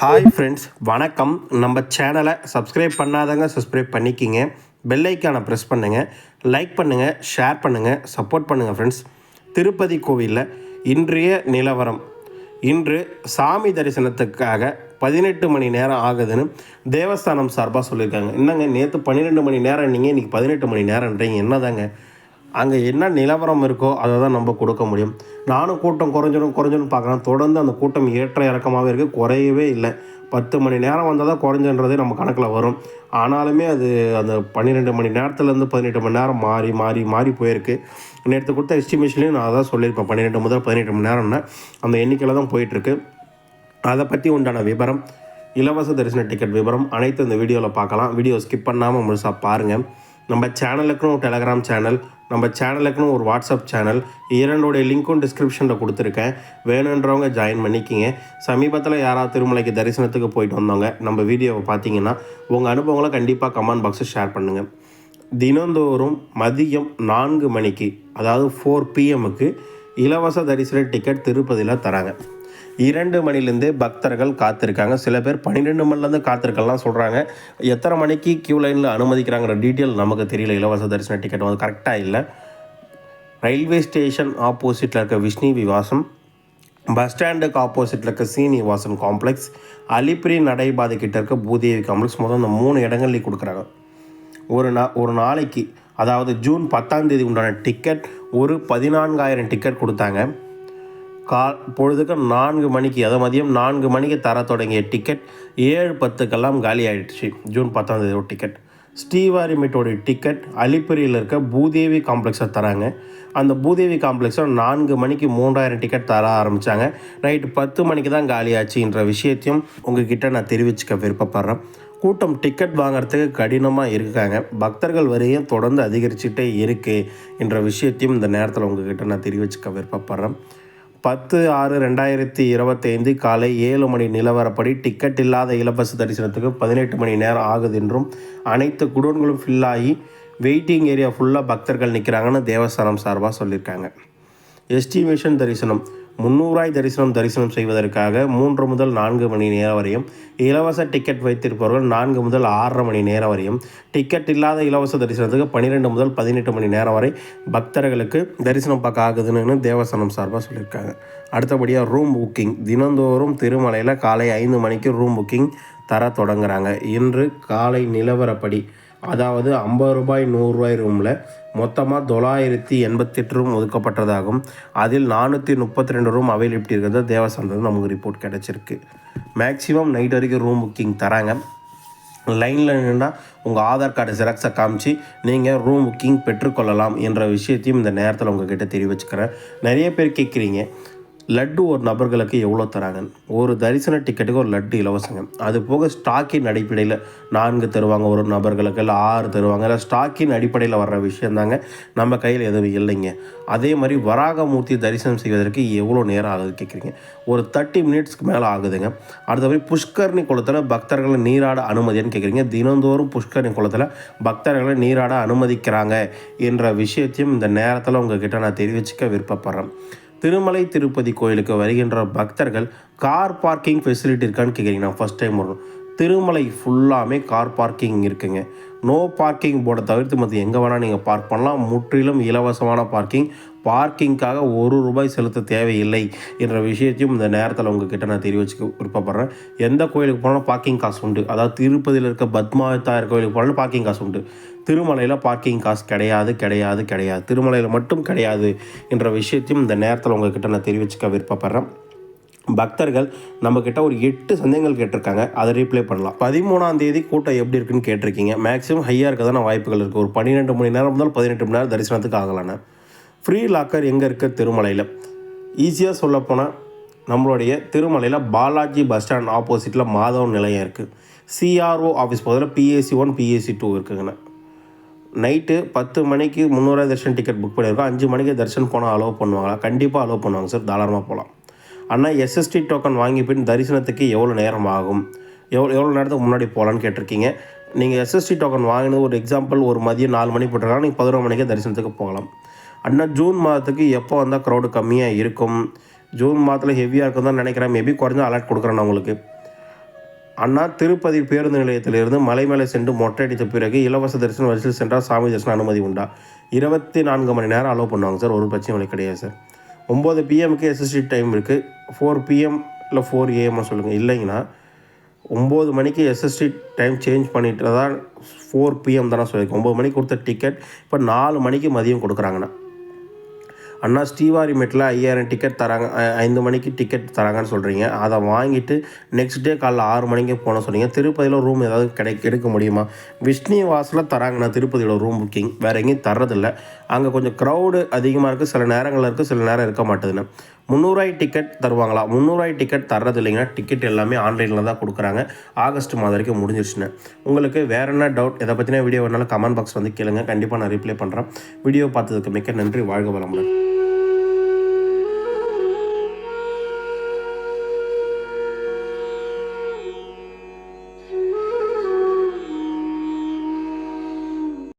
Hi friends, வணக்கம். நம்ம சேனலை சப்ஸ்கிரைப் பண்ணாதவங்க சப்ஸ்கிரைப் பண்ணிக்கிங்க. பெல் ஐக்கானை ப்ரெஸ் பண்ணுங்கள், லைக் பண்ணுங்கள், ஷேர் பண்ணுங்கள், சப்போர்ட் பண்ணுங்கள் ஃப்ரெண்ட்ஸ். திருப்பதி கோவிலில் இன்றைய நிலவரம். இன்று சாமி தரிசனத்துக்காக 18 மணி நேரம் ஆகுதுன்னு தேவஸ்தானம் சார்பாக சொல்லியிருக்காங்க. என்னங்க, நேற்று 12 மணி நேரம், நீங்கள் இன்றைக்கி 18 மணி நேரம்ன்றீங்க, என்னதாங்க? அங்கே என்ன நிலவரம் இருக்கோ அதை தான் நம்ம கொடுக்க முடியும். நானும் கூட்டம் குறைஞ்சிடும் பார்க்குறேன். தொடர்ந்து அந்த கூட்டம் ஏற்ற இறக்கமாகவே இருக்குது, குறையவே இல்லை. 10 மணி நேரம் வந்தால் தான் குறைஞ்சன்றதே நம்ம கணக்கில் வரும். ஆனாலுமே அது அந்த 12 மணி நேரத்துலேருந்து 18 மணி நேரம் மாறி மாறி மாறி போயிருக்கு. நேற்று கொடுத்த எஸ்டிமேஷன்லேயும் நான் அதான் சொல்லியிருப்பேன், 12 முதல் 18 மணி நேரம்னா அந்த எண்ணிக்கையில் தான் போயிட்டுருக்கு. அதை பற்றி உண்டான விவரம், இலவச தரிசன டிக்கெட் விவரம் அனைத்து இந்த வீடியோவில் பார்க்கலாம். வீடியோ ஸ்கிப் பண்ணாமல் முழுசாக பாருங்கள். நம்ம சேனலுக்குன்னு ஒரு டெலகிராம் சேனல், நம்ம சேனலுக்குன்னு ஒரு வாட்ஸ்அப் சேனல், இரண்டோடைய லிங்க்கும் டிஸ்கிரிப்ஷனில் கொடுத்துருக்கேன். வேணுன்றவங்க ஜாயின் பண்ணிக்கிங்க. சமீபத்தில் யாராவது திருமலைக்கு தரிசனத்துக்கு போயிட்டு வந்தவங்க நம்ம வீடியோவை பார்த்தீங்கன்னா உங்கள் அனுபவங்களை கண்டிப்பாக கமெண்ட் பாக்ஸில் ஷேர் பண்ணுங்கள். தினந்தோறும் மதியம் 4 மணிக்கு, அதாவது 4 PM இலவச தரிசன டிக்கெட் திருப்பதியில் தராங்க. 2 மணிலேருந்தே பக்தர்கள் காத்திருக்காங்க. சில பேர் 12 மணிலேருந்து காத்திருக்கலாம் சொல்கிறாங்க. எத்தனை மணிக்கு க்யூ லைனில் அனுமதிக்கிறாங்கிற டீட்டெயில் நமக்கு தெரியல. இலவச தரிசன டிக்கெட் வந்து கரெக்டாக இல்லை. ரயில்வே ஸ்டேஷன் ஆப்போசிட்டில் இருக்க விஷ்ணு விவாசம், பஸ் ஸ்டாண்டுக்கு ஆப்போசிட்டில் இருக்க சீனிவாசன் காம்ப்ளெக்ஸ், அலிப்பிரி நடைபாதை கிட்ட இருக்க பூதேவி காம்ப்ளெக்ஸ், மொத்தம் இந்த 3 இடங்கள்லையும் கொடுக்குறாங்க. ஒரு நாளைக்கு, அதாவது ஜூன் 10ஆம் தேதி உண்டான டிக்கெட் ஒரு 14,000 டிக்கெட் கொடுத்தாங்க. பொழுதுக்கு 4 மணிக்கு, அதை மதியம் 4 மணிக்கு தர தொடங்கிய டிக்கெட் 7:10 காலி ஆகிடுச்சு. ஜூன் 10ஆம் தேதி டிக்கெட். ஸ்ரீவாரிமேட்டோடைய டிக்கெட் அலிப்பிரியில் இருக்க பூதேவி காம்ப்ளெக்ஸில் தராங்க. அந்த பூதேவி காம்ப்ளெக்ஸில் 4 மணிக்கு 3,000 டிக்கெட் தர ஆரம்பித்தாங்க. நைட்டு 10 மணிக்கு தான் காலியாச்சுன்ற விஷயத்தையும் உங்ககிட்ட நான் தெரிவிச்சுக்க விருப்பப்படுறேன். கூட்டம் டிக்கெட் வாங்கிறதுக்கு கடினமாக இருக்காங்க. பக்தர்கள் வரையும் தொடர்ந்து அதிகரிச்சுட்டே இருக்குது என்ற விஷயத்தையும் இந்த நேரத்தில் உங்ககிட்ட நான் தெரிவிச்சுக்க விருப்பப்படுறேன். 10/6/2025 காலை 7 மணி நிலவரப்படி டிக்கெட் இல்லாத இலவச தரிசனத்துக்கு 18 மணி நேரம் ஆகுது என்றும், அனைத்து குடோன்களும் ஃபில்லாகி வெயிட்டிங் ஏரியா ஃபுல்லாக பக்தர்கள் நிற்கிறாங்கன்னு தேவஸ்தானம் சார்பாக சொல்லியிருக்காங்க. எஸ்டிமேஷன் தரிசனம் 300 தரிசனம் செய்வதற்காக 3 முதல் 4 மணி நேரம் வரையும், இலவச டிக்கெட் வைத்திருப்பவர்கள் 4 முதல் 6.5 மணி நேரம் வரையும், டிக்கெட் இல்லாத இலவச தரிசனத்துக்கு 12 முதல் 18 மணி நேரம் வரை பக்தர்களுக்கு தரிசனம் பார்க்க ஆகுதுன்னு தேவஸ்தானம் சார்பாக சொல்லியிருக்காங்க. அடுத்தபடியாக ரூம் புக்கிங். தினந்தோறும் திருமலையில் காலை 5 மணிக்கு ரூம் புக்கிங் தர தொடங்குறாங்க. இன்று காலை நிலவரப்படி, அதாவது 50 ரூபாய் 100 ரூபாய் ரூமில் மொத்தமாக 988 ரூம் ஒதுக்கப்பட்டதாகும். அதில் 432 ரூம் அவைலபிலிட்டி இருக்கிறது தேவஸ்தானத்தில் நமக்கு ரிப்போர்ட் கிடச்சிருக்கு. மேக்ஸிமம் நைட் வரைக்கும் ரூம் புக்கிங் தராங்க. லைனில் நின்றால் உங்கள் ஆதார் கார்டு ஜெராக்ஸை காமிச்சு நீங்கள் ரூம் புக்கிங் பெற்றுக்கொள்ளலாம் என்ற விஷயத்தையும் இந்த நேரத்தில் உங்கள்கிட்ட தெரிவிச்சுக்கிறேன். நிறைய பேர் கேட்குறீங்க, லட்டு ஒரு நபர்களுக்கு எவ்வளோ தராங்க? ஒரு தரிசன டிக்கெட்டுக்கு ஒரு லட்டு இலவசங்க. அது போக ஸ்டாக்கின் அடிப்படையில் 4 தருவாங்க, ஒரு நபர்களுக்கு இல்லை 6 தருவாங்க. இல்லை ஸ்டாக்கின் அடிப்படையில் வர்ற விஷயந்தாங்க, நம்ம கையில் எதுவும் இல்லைங்க. அதே மாதிரி வராகமூர்த்தி தரிசனம் செய்வதற்கு எவ்வளோ நேரம் ஆகுது கேட்குறீங்க? ஒரு 30 மினிட்ஸ்க்கு மேலே ஆகுதுங்க. அடுத்தபடி புஷ்கரணி குளத்தில் பக்தர்களை நீராட அனுமதின்னு கேட்குறீங்க. தினந்தோறும் புஷ்கரணி குளத்தில் பக்தர்களை நீராட அனுமதிக்கிறாங்க என்ற விஷயத்தையும் இந்த நேரத்தில் உங்கள்கிட்ட நான் தெரிவிச்சுக்க விருப்பப்படுறேன். திருமலை திருப்பதி கோயிலுக்கு வருகின்ற பக்தர்கள் கார் பார்க்கிங் ஃபெசிலிட்டி இருக்கான்னு கேட்குறீங்க. நான் ஃபஸ்ட் டைம் வரணும். திருமலை ஃபுல்லாமே கார் பார்க்கிங் இருக்குங்க. நோ பார்க்கிங் போர்டை தவிர்த்து மற்ற எங்கே வேணால் நீங்கள் பார்க் பண்ணலாம். முற்றிலும் இலவசமான பார்க்கிங்காக 1 ரூபாய் செலுத்த தேவையில்லை என்ற விஷயத்தையும் இந்த நேரத்தில் உங்ககிட்ட நான் தெரிவிச்சுக்க விருப்பப்படுறேன். எந்த கோயிலுக்கு போனாலும் பார்க்கிங் காசு உண்டு. அதாவது திருப்பதியில் இருக்க பத்மாவதாயர் கோயிலுக்கு போனாலும் பார்க்கிங் காசு உண்டு. திருமலையில் பார்க்கிங் காசு கிடையாது. திருமலையில் மட்டும் கிடையாது என்ற விஷயத்தையும் இந்த நேரத்தில் உங்ககிட்ட நான் தெரிவிச்சுக்க விருப்பப்படுறேன். பக்தர்கள் நம்மக்கிட்ட ஒரு 8 சந்தேகங்கள் கேட்டிருக்காங்க, அதை ரீப்ளே பண்ணலாம். 13ஆம் தேதி கூட்டம் எப்படி இருக்குன்னு கேட்டிருக்கீங்க. மேக்ஸிமம் ஹையாக இருக்க தானே வாய்ப்புகள் இருக்குது. ஒரு 12 மணி நேரம் முதல் 18 மணி நேரம் தரிசனத்துக்கு ஆகலான்னு. ஃப்ரீ லாக்கர் எங்கே இருக்குது? திருமலையில். ஈஸியாக சொல்லப்போனால் நம்மளுடைய திருமலையில் பாலாஜி பஸ் ஸ்டாண்ட் ஆப்போசிட்டில் மாதவன் நிலையம் இருக்குது. CRO ஆஃபீஸ் பக்கத்தில் PAC 1 PAC 2 இருக்குங்கண்ணா. நைட்டு 10 மணிக்கு 300 தரிசனம் டிக்கெட் புக் பண்ணியிருக்கோம். 5 மணிக்கு தரிசனம் போனால் அலோவ் பண்ணுவாங்களா? கண்டிப்பாக அலோவ் பண்ணுவாங்க சார், தாராளமாக போகலாம். ஆனால் SST டோக்கன் வாங்கி பின் தரிசனத்துக்கு எவ்வளோ நேரம் ஆகும், எவ்வளோ நேரத்துக்கு முன்னாடி போகலான்னு கேட்டிருக்கீங்க. நீங்கள் SST டோக்கன் வாங்கினது ஒரு எக்ஸாம்பிள் ஒரு மதியம் 4 மணிக்கு போட்டிருக்காங்க, நீங்கள் 11 மணிக்கே தரிசனத்துக்கு போகலாம். ஆனால் ஜூன் மாதத்துக்கு எப்போ வந்தால் க்ரௌடு கம்மியாக இருக்கும்? ஜூன் மாதத்தில் ஹெவியாக இருக்கும் தான் நினைக்கிறேன். மேபி குறைஞ்சா அலர்ட் கொடுக்குறேன் நான் உங்களுக்கு. அண்ணா திருப்பதி பேருந்து நிலையத்திலிருந்து மலை மேலே சென்று மொட்டை அடித்த பிறகு இலவச தரிசனம் வரிசையில் சென்றால் சாமி தரிசனம் அனுமதி உண்டா? 24 மணி நேரம் அலோவ் பண்ணுவாங்க சார், ஒரு பிரச்சனை கிடையாது சார். 9 PM எஸ்எஸ்டி டைம் இருக்குது. 4 PM இல்லை 4 AM சொல்லுங்கள். இல்லைங்கன்னா 9 மணிக்கு எஸ்எஸ்டி டைம் சேஞ்ச் பண்ணிட்டு தான் 4 PM தானே சொல்லியிருக்கேன். 9 மணிக்கு கொடுத்த டிக்கெட் இப்போ 4 மணிக்கு மதியம் கொடுக்குறாங்கண்ணா. அண்ணா ஸ்ரீவாரிமேட்டில் 5000 டிக்கெட் தராங்க, 5 மணிக்கு டிக்கெட் தராங்கன்னு சொல்கிறீங்க. அதை வாங்கிட்டு நெக்ஸ்ட் டே காலைல 6 மணிக்கு போன சொன்னீங்க. திருப்பதியில் ரூம் ஏதாவது எடுக்க முடியுமா? விஷ்ணுவாஸில் தராங்கண்ணா திருப்பதியோட ரூம் புக்கிங், வேறு எங்கேயும் தர்றதில்லை. அங்கே கொஞ்சம் க்ரௌடு அதிகமாக இருக்குது, சில நேரங்களில் இருக்குது, சில நேரம் இருக்க மாட்டேதுன்னு. 300 டிக்கெட் தருவாங்களா? 300 டிக்கெட் தர்றது இல்லைங்கன்னா டிக்கெட் எல்லாமே ஆன்லைனில் தான் கொடுக்குறாங்க. ஆகஸ்ட் மாதம் வரைக்கும் முடிஞ்சிருச்சுன்னு. உங்களுக்கு வேறு என்ன டவுட், எதை பற்றின வீடியோ வேணாலும் கமெண்ட் பாக்ஸ் வந்து கேளுங்க, கண்டிப்பாக நான் ரிப்ளை பண்ணுறேன். வீடியோ பார்த்ததுக்கு மிக்க நன்றி. வாழ்க வளமுடன்.